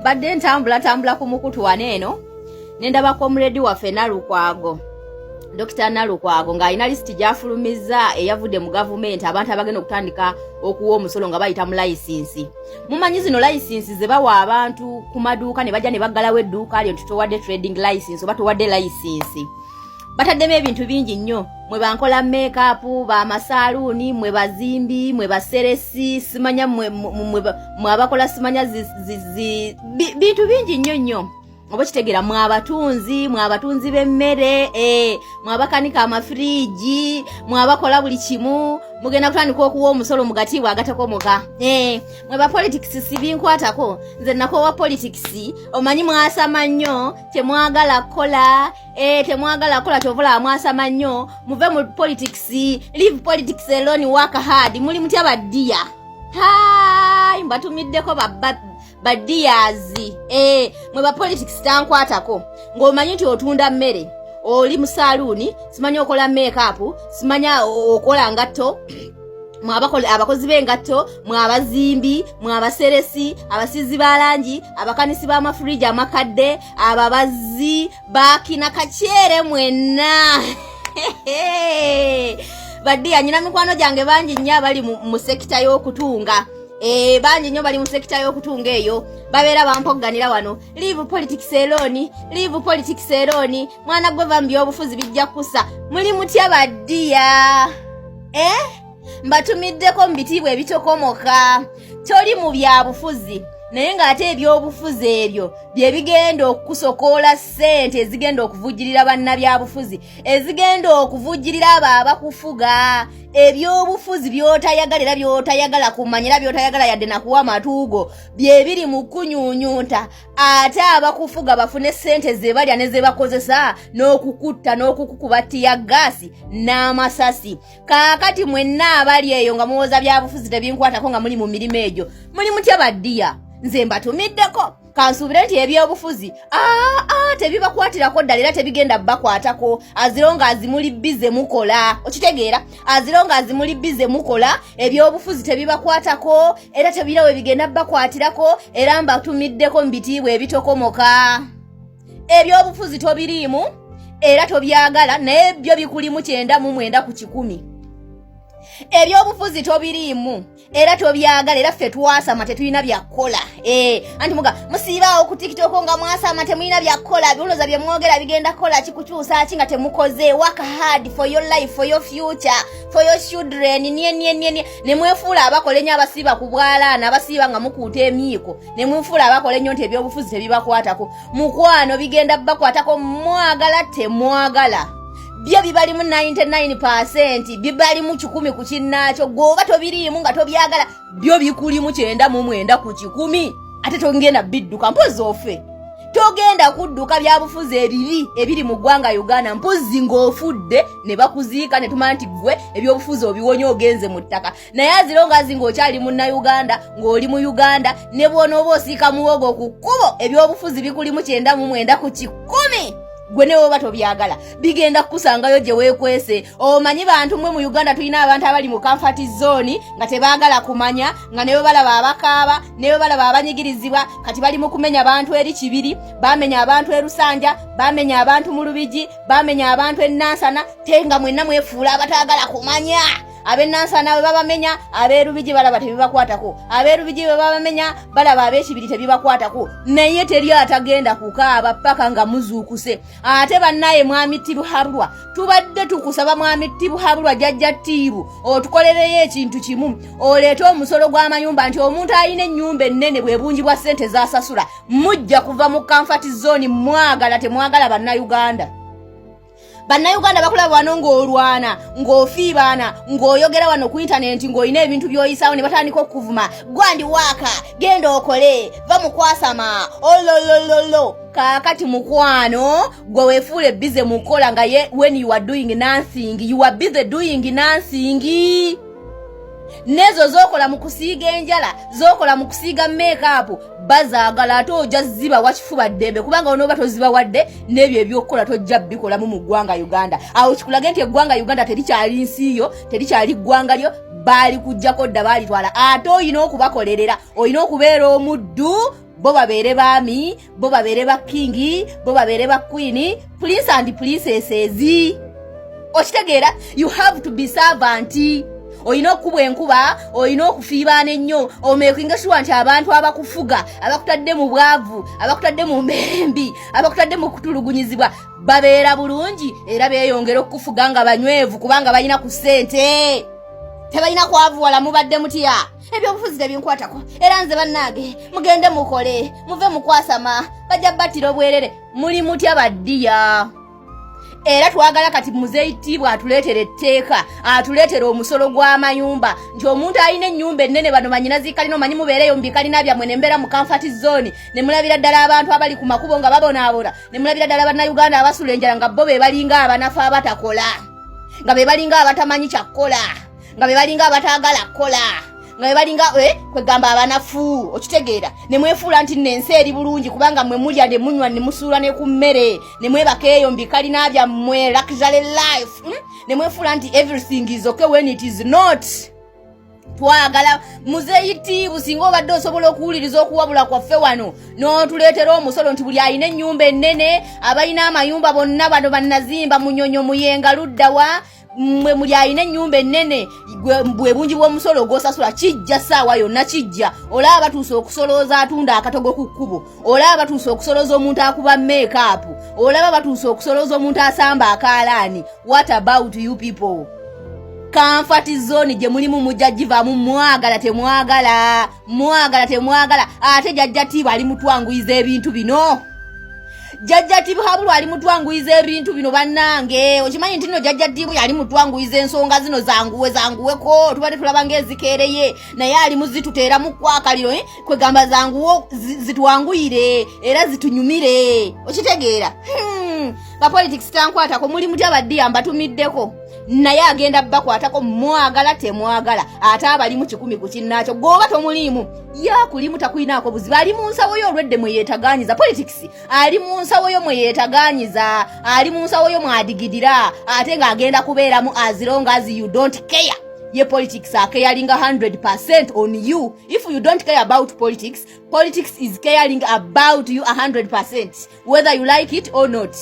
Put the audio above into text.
badde ntambula ku mukutu waneeno nendaba comrade waffe Nalukwago Dr. Nalukwago ng'alina lisiti gy'afulumizza eyavudde mu gavumenti abantu abagenda okutandika okuwa omusolo nga bayita mu layisinsi. Mumanyi zino layisinsi ze bawa abantu ku maduuka ne bajja ne baggalawo edduuka lyo tutowadde trading license oba tuwadde layisinsi. Bataddemu ebintu bingi nnyo, mwe bankola make-up, ba masaluuni, mwe bazimbi, mwe baseresi, simanya mwe abakola simanya bintu bingi nnyo. Oba kitegera mwe abatunzi b'emmere, mwe abakanika amafiriji, mwe abakola buli kimu, mugenda kutandika okuwa omusolo mugatiibwa agatakomoka. Mwe ba politics sibinkwatako, nze nakoowa politics, omanyi mwasama nnyo, temwagala kola, temwagala kola kyovula mwasama nnyo, muve mu politics, leave politics alone, work hard, muli mutya baddiya. Hai, mbatumiddeko badiyazi mwe ba politics tankwatako ng'omanyi nti otunda mmere oli mu saluuni simanya okola make-up simanya okola ngatto mwe abakozi b'engatto mwe abazimbi mwe abaseresi abasizi balangi abakanisi b'amafuriji amakadde ababazi bakina kakyere mwenna badiya nyina mikwano gyange bangi nnyo abali mu sekita y'okutunga banji nnyo bali mu sekita y'okutunga eyo babeera bampogganira wano leave politics alone mwana gwe bambi obufuzi bijja kusa muli mutya baddiya mbatumiddeko mu bitiibwa ebitokomoka toli mu byabufuzi naye ng'ate ebyobufuzi ebyo bye bigenda okukusokoola ssente ezigenda okuvujjirira bannabyabufuzi ezigenda okuvujjirira abo abakufuga ebyobufuzi by'otayagala era by'otayagala kumanyira by'otayagala yadde nakuwa amatuugo bye biri mu kunyuunyunta ate abakufuga bafune ssente ze balya ne ze bakozesa n'okukutta n'okukukuba tiyaggaasi n'amasasi. Kaakati mwenna abali eyo nga muwoza byabufuzi tebinkwatako nga muli mu mirimu egyo muli mutya baddiya nze mbatumiddeko kansuubire nti ebyobufuzi tebibakwatirako ddala era tebigenda bakwatako azironga azimuli bize mukola okitegeera azironga azimuli bize mukola ebyobufuzi tebibakwatako era tebirawe bigenda bakwatirako era mbatumiddeko mu bitiibwa ebitokomoka ebyobufuzi tobiriimu era tobyagala naye byo bikulimu 99 ku 100 ebyobufuzi tobiriimu era tobyagala era ffe twasama tetulina byakola anti muga musiibaawo ku TikTok nga mwasama temulina byakola bibuloza bye mwogera bigenda kola kikukyusa ki nga temukoze work hard for your life for your future for your children ne mwefuula abakola ennyo abasiiba ku bwalaana abasiiba nga mukuuta emiiko ne mwefuula abakola ennyo nti ebyobufuzi tebibakwatako mukwano bigenda bakwatako mwagala temwagala byo bibali mu 99% bibali mu 10 ku kinnaakyo goba tobiriimu nga tobyagala byo bikuli mu 99 ku 10 ate tongenda bidduka mpozi ofe togenda kudduka byabufuzi ebibi ebiri mu ggwanga Uganda mpozi ng'ofudde ne bakuziika ne tumanya nti gwe ebyobufuzi obiwonye ogenze mu ttaka naye azironga ng'okyali munnayuganda ng'oli mu Uganda ne bw'onooba osiika muwogo ku kkubo ebyobufuzi bikuli mu 99 ku 10 gwe ne woba tobyagala bigenda kukusangayo gye weekwese. Omanyi bantu mwe mu Uganda tulina abantu abali mu comfort zone nga tebaagala kumanya nga ne balaba abakaaba ne balaba abanyigirizibwa kati bali mu kumenya abantu eri kibiri bamenya abantu erusanja bamenya abantu mu Lubigi bamenya abantu ennansana tenga mwenna mwefuula abataagala kumanya abennansana babamenya aberubiji balaba tebibakwatako aberubiji babamenya balaba abekibiri tebibakwatako naye teri atagenda kukaaba paka nga muzuukuse ate bannaye mwami Tibuhaburwa tubadde tukusaba mwami Tibuhaburwa jjajja Tibu otukolereyo ekintu kimu oleeta omusolo gw'amayumba nti omuntu ayina ennyumba ennene bwe bungi bwa ssente zasasula mujja kuva mu comfort zone mwagala temwagala bannayuganda bannayuganda bakulaba wano ng'olwana ng'ofiibaana ng'oyogera wano ku intaneti ng'olina ebintu by'oyisaawo ne batandika okuvuma gwandi waaka genda okole va mukwasama ololololo kaakati mukwano gwe weefuule bize mukola nga when you are doing nothing you are busy doing nothing nezo zokola mu kusiiga enjala zokola mu kusiiga make-up bazaagala ate ojja ziba wakifuba ddembe kubanga onooba toziba wadde n'ebyo ebyokukola tojja bikolamu mu ggwanga Uganda awo kikulage nti eggwanga Uganda terikyali nsiyo terikyali ggwanga lyo baali kujjako dda baalitwala ate olina okubakolerera olina okubeera omuddu bo babeere baami, bo babeere ba king, bo babeere ba queen, prince and princesses. Okitegeera, you have to be servant. Oyina okubwa enkuba, oyina okufiibana ennyo, omekinga sure nti abantu abakufuga, abakutadde mu bwavu, abakutadde mu mbembi, abakutadde mu kutulugunyizibwa babeera bulungi era beeyongera okufuga nga banywevu kubanga balina ku ssente. Tebalina kwavuwala mubadde mutya. Ebyobufuzi tebinkwatako. Era nze bannange mugende mukole, muve mukwasama, bajja battira obwerere. Muli mutya baddiya. Era twagala kati muzeeyitibwa atuleetere etteeka, atuleetere omusolo gw'amayumba. Nti omuntu alina ennyumba ennene bano manyinazi kalina omanyi mubeereyo mu bikalina byammwe ne mbeera mu comfort zone, ne mulabira ddala abantu abali ku makubo nga babonaabona, ne mulabira ddala bannayuganda abasula enjala nga bo be balinga abanafu abatakola, nga be balinga abatamanyi kyakkola, nga be balinga abataagala kkola, nga be balinga kwegamba abanafu. Okitegeera, ne mwefuula nti n'ensi eri bulungi kubanga mwe mulya ne munywa ne musuula ne ku mmere, ne mwebakeeyo mu bikalina byammwe luxury life, ne mwefuula nti everything is okay when it is not. Twagala muzeeyitiibwa singa obadde osobola okuwuliriza okuwabula kwaffe wano n'otuleetera omusolo nti buli alina ennyumba ennene, abalina amayumba bonna bano bannazimba Munyonyo Muyenga Luddawa, mwe muli alina ennyumba ennene, bwe bungi bw'omusolo gw'osasula kijja ssaawa yonna kijja. Olaba batuuse okusolooza atunda akatogo ku kkubo, olaba batuuse okusolooza omuntu akuba make-up, olaba batuuse okusolooza omuntu asamba akaalaani. What about you people? Comfort zone gye mulimu mujja givaamu mwagala temwagala, mwagala temwagala. Ate jjajja Tiiba ali mutwanguyiza ebintu bino. Jjajja Tiiba habulwa ali mutwanguyiza ebintu bino bannange. Okimanyi nti nno jjajja Tiiba yali mutwanguyiza ensonga zino zanguweko, tubadde tulaba ng'ezikeereye, naye ali muzituteera mu kwakaliro, kwegamba zanguwo zitwanguyire era zitunyumire. Okitegeera? Ba politics tankwatako, muli mutya baddiya mbatumiddeko. Naye agenda bakwatako mwagala temwagala. Ate abali mu 10 ku kinnaakyo goba tomulimu yakulimu takwinaako buzibu. Ali mu nsawo yo olwedde mwe yeetaganyiza politics, ali mu nsawo yo mwe yeetaganyiza, ali mu nsawo yo mwadigidira, ate ng'agenda kubeeramu as long as you don't care. Ye politics are caring 100% on you. If you don't care about politics, politics is caring about you 100%, whether you like it or not.